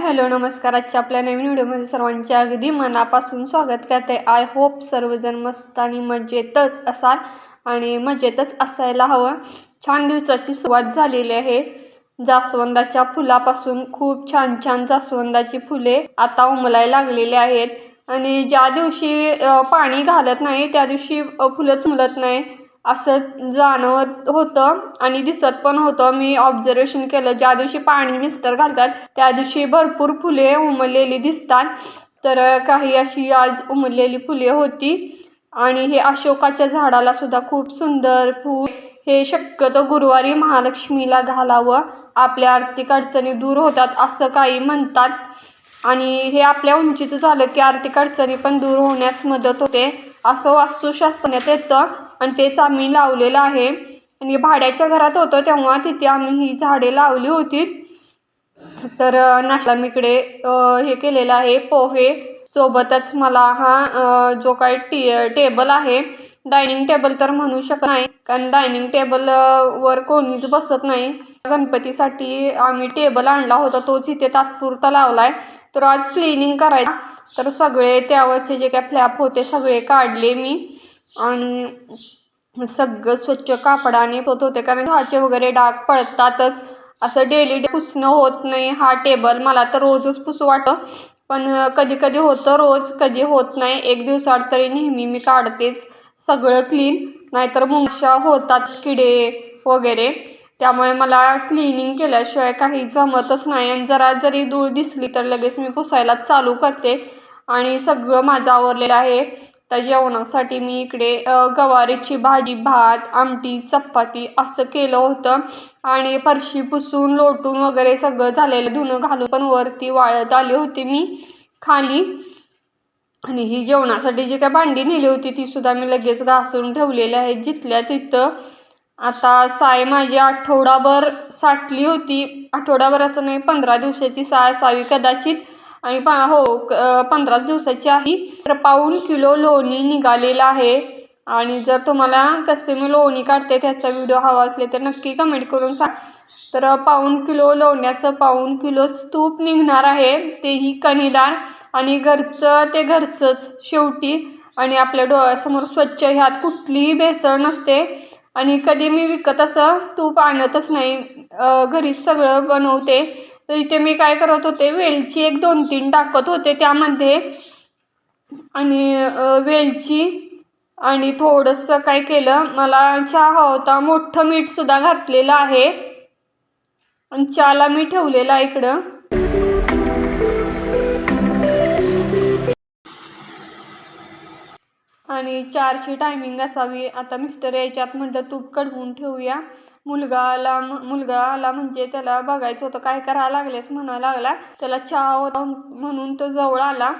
Hello नमस्कार. आजच्या आपल्या नवीन व्हिडिओमध्ये सर्वांचे अगदी मनापासून स्वागत करते. आय होप सर्वजण मस्त आणि मजेतच असाल आणि मजेतच असायला हवं. छान दिवसाची सुरुवात झालेली आहे. जास्वंदाच्या फुलापासून खूप छान छान जास्वंदाची फुले आता उमलायला लागलेली आहेत आणि ज्या दिवशी पाणी घालत नाही त्या दिवशी फुलंच उमलत नाही असं जाणवत होतं आणि दिसत पण होतं. मी ऑब्झर्वेशन केलं, ज्या दिवशी पाणी मिस्टर घालतात त्या दिवशी भरपूर फुले उमललेली दिसतात. तर काही अशी आज उमललेली फुले होती आणि हे अशोकाच्या झाडाला सुद्धा खूप सुंदर फूल. हे शक्यतो गुरुवारी महालक्ष्मीला घालावं, आपल्या आर्थिक अडचणी दूर होतात असं काही म्हणतात आणि हे आपल्या उंचीचं झालं की आर्थिक अडचणी पण दूर होण्यास मदत होते असं वास्तुशास्त्रात येतं आणि तेच आम्ही लावलेलं आहे. आणि भाड्याच्या घरात होतं तेव्हा तिथे आम्ही ही झाडे लावली होती. तर नाश्ता मी इकडे हे केलेलं आहे, पोहे सोबतच मला हा जो काही टेबल आहे, डायनिंग टेबल तर म्हणू शकत नाही कारण डायनिंग टेबल वर कोणीच बसत नाही. गणपतीसाठी आम्ही टेबल आणला होता, तोच इथे तात्पुरता लावलाय. तर आज क्लिनिंग करायचं, तर सगळे त्यावरचे जे काय फ्लॅप होते सगळे काढले मी आणि सगळं स्वच्छ कापडाने होत होते कारण चहाचे वगैरे डाग पडतातच. असं डेली पुसणं होत नाही हा टेबल. मला तर रोजच पुसू वाटतं पण कधी कधी होतं रोज, कधी होत नाही. एक दिवसाआड तरी नेहमी मी काढतेच सगळं क्लीन, नाहीतर मुंग्या होतात, किडे वगैरे. त्यामुळे मला क्लिनिंग केल्याशिवाय काही जमतच नाही आणि जरा जरी धूळ दिसली तर लगेच मी पुसायला चालू करते. आणि सगळं माझं आवरलेलं आहे. त्या जेवणासाठी मी इकडे गवारीची भाजी, भात, आमटी, चपाती असं केलं होतं आणि फरशी पुसून लोटून वगैरे सगळं झालेलं. धुणं घालून पण वरती वाळत आली होती मी खाली. आणि ही जेवणासाठी जी काय भांडी नेली होती ती सुद्धा मी लगेच घासून ठेवलेली आहे जिथल्या तिथं. आता साय माझी आठवडाभर साठली होती, आठवडाभर असं नाही 15 दिवसाची साय असावी कदाचित. आणि 15 दिवसाची आहे. तर पाऊण किलो लोणी निघालेलं आहे आणि जर तुम्हाला कसे मी लोणी काढते त्याचा व्हिडिओ हवा असले तर नक्की कमेंट करून सांग. तर पाऊण किलो लोण्याचं पाऊण किलोच तूप निघणार आहे, तेही कणीदार आणि घरचं ते घरचंच शेवटी. आणि आपल्या डोळ्यासमोर स्वच्छ, ह्यात कुठलीही भेसळ नसते आणि कधी मी विकत असं तूप आणतच नाही, घरीच सगळं बनवते. तर इथे मी काय करत होते, वेलची एक 2-3 टाकत होते त्यामध्ये आणि वेलची आणि थोडंसं काय केलं, मला चहा हवा होता, मोठं मीठ सुद्धा घातलेलं आहे आणि चहाला मी ठेवलेला आहे इकडं. आणि 4ची टायमिंग असावी. आता मिस्टर यायच्यात म्हटलं तूप कढवून ठेवूया. मुलगा आला म्हणजे त्याला बघायचं होतं काय करायला लागलेस म्हणायला लागला. त्याला चहा होता म्हणून तो जवळ आला.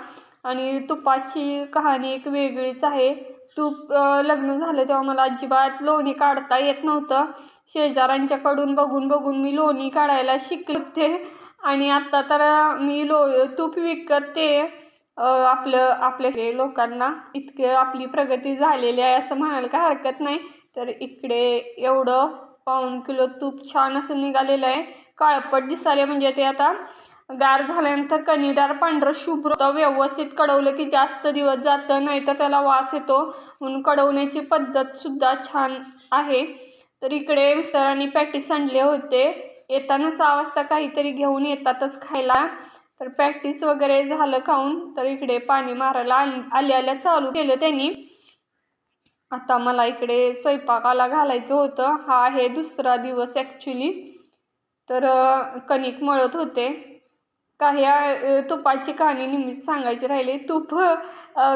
आणि तुपाची कहाणी एक वेगळीच आहे. तूप लग्न झालं तेव्हा मला अजिबात लोणी काढता येत नव्हतं. शेजाऱ्यांच्याकडून बघून बघून मी लोणी काढायला शिकले होते आणि आता तर मी तूप विकते. आपल्या लोकांना इतके आपली प्रगती झालेली आहे असं म्हणायला काय हरकत नाही. तर इकडे एवढं पाऊण किलो तूप छान असं निघालेलं आहे. काळपट दिसाले म्हणजे ते आता गार झाल्यानंतर कणीदार पांढरं शुभ्र व्यवस्थित कढवलं की जास्त दिवस जातं, नाही तर त्याला वास येतो. म्हणून कढवण्याची पद्धत सुद्धा छान आहे. तर इकडे मिस्टरांनी पॅटीस आणले होते, येताना 6 वाजता काहीतरी घेऊन येतातच खायला. तर पॅटीस वगैरे झालं खाऊन, तर इकडे पाणी मारायला आल्या चालू केलं त्यांनी. आता मला इकडे स्वयंपाकाला घालायचं होतं. हा आहे दुसरा दिवस ॲक्च्युली. तर कणिक मळत होते. काही तुपाची कहाणी नेहमीच सांगायची राहिली. तूप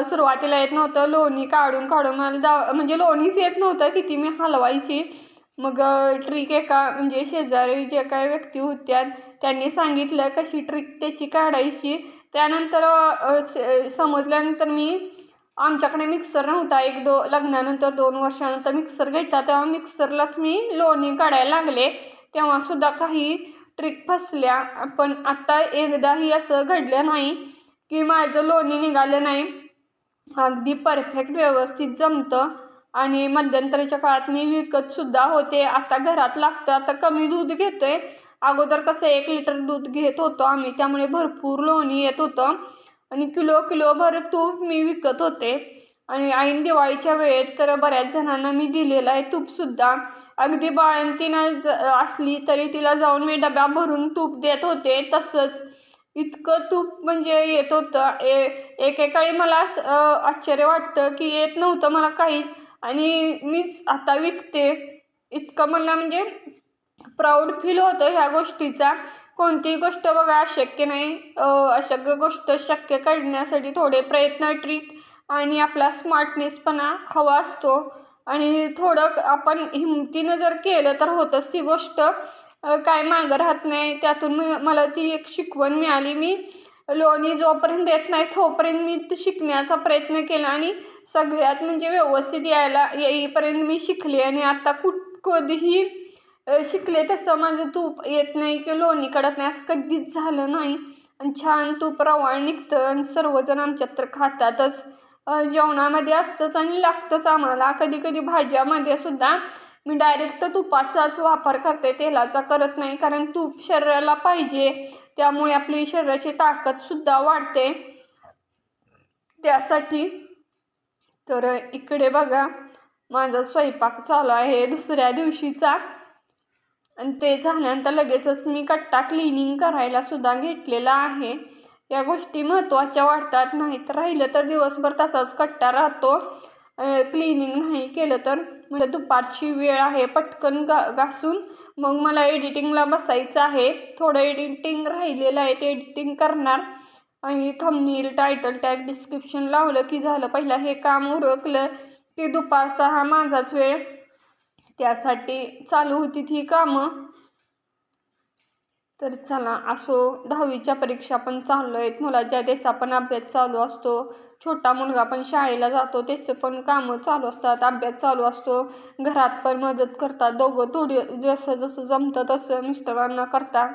सुरुवातीला येत नव्हतं, लोणी काढून काढून मला म्हणजे लोणीच येत नव्हतं, किती मी हलवायची. मग ट्रिक एका म्हणजे शेजारी जे काही व्यक्ती होत्या त्यांनी सांगितलं कशी ट्रिक त्याची काढायची. त्यानंतर समजल्यानंतर मी, आमच्याकडे मिक्सर नव्हता, लग्नानंतर 2 वर्षानंतर मिक्सर घेतला, तेव्हा मिक्सरलाच मी लोणी काढायला लागले. तेव्हासुद्धा काही ट्रिक फसल्या, पण आता एकदाही असं घडलं नाही की माझं लोणी निघालं नाही. अगदी परफेक्ट व्यवस्थित जमतं. आणि मध्यंतरीच्या काळात मी विकत सुद्धा होते, आता घरात लागतं. आता कमी दूध घेतोय अगोदर कसं 1 लिटर दूध घेत होतो आम्ही, त्यामुळे भरपूर लोणी येत होतं आणि किलोभर तूप मी विकत होते. आणि ऐन दिवाळीच्या वेळेत तर बऱ्याच जणांना मी दिलेलं आहे तूपसुद्धा. अगदी बाळंतीण असली तरी तिला जाऊन मी डबा भरून तूप देत होते. तसंच इतकं तूप म्हणजे येत होतं. एकेकाळी मला आश्चर्य वाटतं की येत नव्हतं मला काहीच आणि मीच आता विकते. इतकं मला म्हणजे प्राऊड फील होतं ह्या गोष्टीचा. कोणतीही गोष्ट बघा अशक्य नाही. अशक्य गोष्ट शक्य करण्यासाठी थोडे प्रयत्न, ट्रिक आणि आपला स्मार्टनेसपणा हवा असतो आणि थोडं आपण हिमतीनं जर केलं तर होतंच ती गोष्ट. काय मागं राहत नाही. त्यातून मला ती एक शिकवण मिळाली. मी लोणी जोपर्यंत येत नाही तोपर्यंत मी शिकण्याचा प्रयत्न केला आणि सगळ्यात म्हणजे व्यवस्थित येईपर्यंत मी शिकले आणि आता कधीही शिकले तसं माझं तूप येत नाही की लोणी कडत नाही असं कधीच झालं नाही. आणि छान तूप रवाळ निघतं आणि सर्वजण आमच्यात तर खातातच. जेवणामध्ये असतंच आणि लागतंच आम्हाला. कधी भाज्यामध्ये सुद्धा मी डायरेक्ट तुपाचाच वापर करते, तेलाचा करत नाही. कारण तूप शरीराला पाहिजे, त्यामुळे आपली शरीराची ताकदसुद्धा वाढते त्यासाठी. तर इकडे बघा माझा स्वयंपाक चालू आहे दुसऱ्या दिवशीचा आणि ते झाल्यानंतर लगेचच मी कट्टा क्लिनिंग करायला सुद्धा घेतलेला आहे. या गोष्टी महत्त्वाच्या वाटतात. नाही तर राहिलं तर दिवसभर तसाच कट्टा राहतो. क्लिनिंग नाही केलं तर. म्हणजे दुपारची वेळ आहे, पटकन घासून मग मला एडिटिंगला बसायचं आहे. थोडं एडिटिंग राहिलेलं आहे, ते एडिटिंग करणार आणि थंबनेल, टायटल टॅग, डिस्क्रिप्शन लावलं की झालं. पहिला हे काम उरकलं की दुपारचा हा माझाच वेळ, त्यासाठी चालू होती ती कामं. तर चला असो, 10वीच्या परीक्षा पण चालू आहेत मुलाच्या, त्याचा पण अभ्यास चालू असतो. छोटा मुलगा पण शाळेला जातो, त्याचं पण कामं चालू असतात, अभ्यास चालू असतो. घरात पण मदत करतात दोघं, थोडी जसं जमतं तसं मिस्टरांना करतात.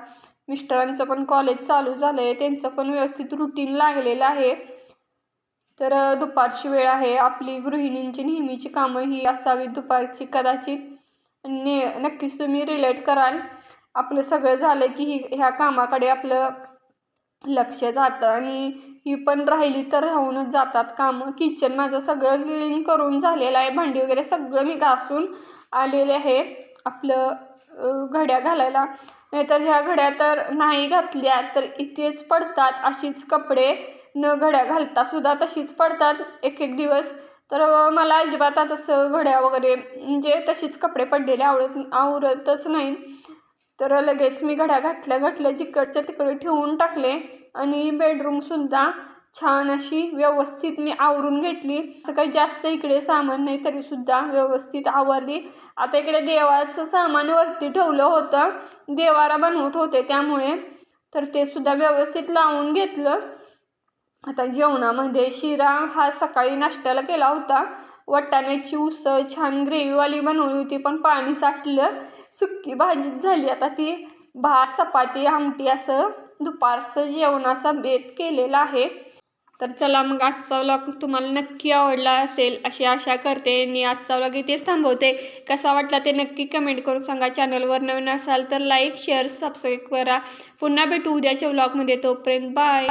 मिस्टरांचं पण कॉलेज चालू झालं आहे, त्यांचं पण व्यवस्थित रुटीन लागलेलं आहे. तर दुपारची वेळ आहे. आपली गृहिणींची नेहमीची कामं ही असावीत दुपारची कदाचित. नक्कीच तुम्ही रिलेट कराल. आपलं सगळं झालं की ह्या कामाकडे आपलं लक्ष जातं आणि ही पण राहिली तर राहूनच जातात कामं. किचन माझं सगळं क्लीन करून झालेलं आहे. भांडी वगैरे सगळं मी घासून आलेले आहे. आपलं घड्या घालायला, नाहीतर ह्या घड्या तर नाही घातल्या तर इथेच पडतात. अशीच कपडे न घड्या घालता सुद्धा तशीच पडतात एक दिवस. तर मला अजिबात तसं घड्या वगैरे म्हणजे तशीच कपडे पडलेले आवडतच नाही. तर लगेच मी घड्या घातल्या जिकडच्या तिकडे ठेवून टाकले आणि बेडरूमसुद्धा छान अशी व्यवस्थित मी आवरून घेतली. असं काही जास्त इकडे सामान नाही तरीसुद्धा व्यवस्थित आवरली. आता इकडे देवाचं सामान वरती ठेवलं होतं, देवारा बनवत होते त्यामुळे, तर ते सुद्धा व्यवस्थित लावून घेतलं. आता जेवणामध्ये शिरा हा सकाळी नाश्त्याला केला होता. वाटाण्याची उसळ छान ग्रेव्हीवाली बनवली होती, पण पाणी साठलं. सुक्की भाजीच झाली. आता ती भात, चपाती, आमटी असं दुपारचं जेवणाचा बेत केलेला आहे. तर चला मग आजचा व्लॉग तुम्हाला नक्की आवडला असेल अशी आशा करते आणि आजचा व्लॉग इथेच थांबवते. कसा वाटला ते नक्की कमेंट करून सांगा. चॅनलवर नवीन असाल तर लाईक, शेअर, सबस्क्राईब करा. पुन्हा भेटू उद्याच्या व्लॉगमध्ये. तोपर्यंत बाय.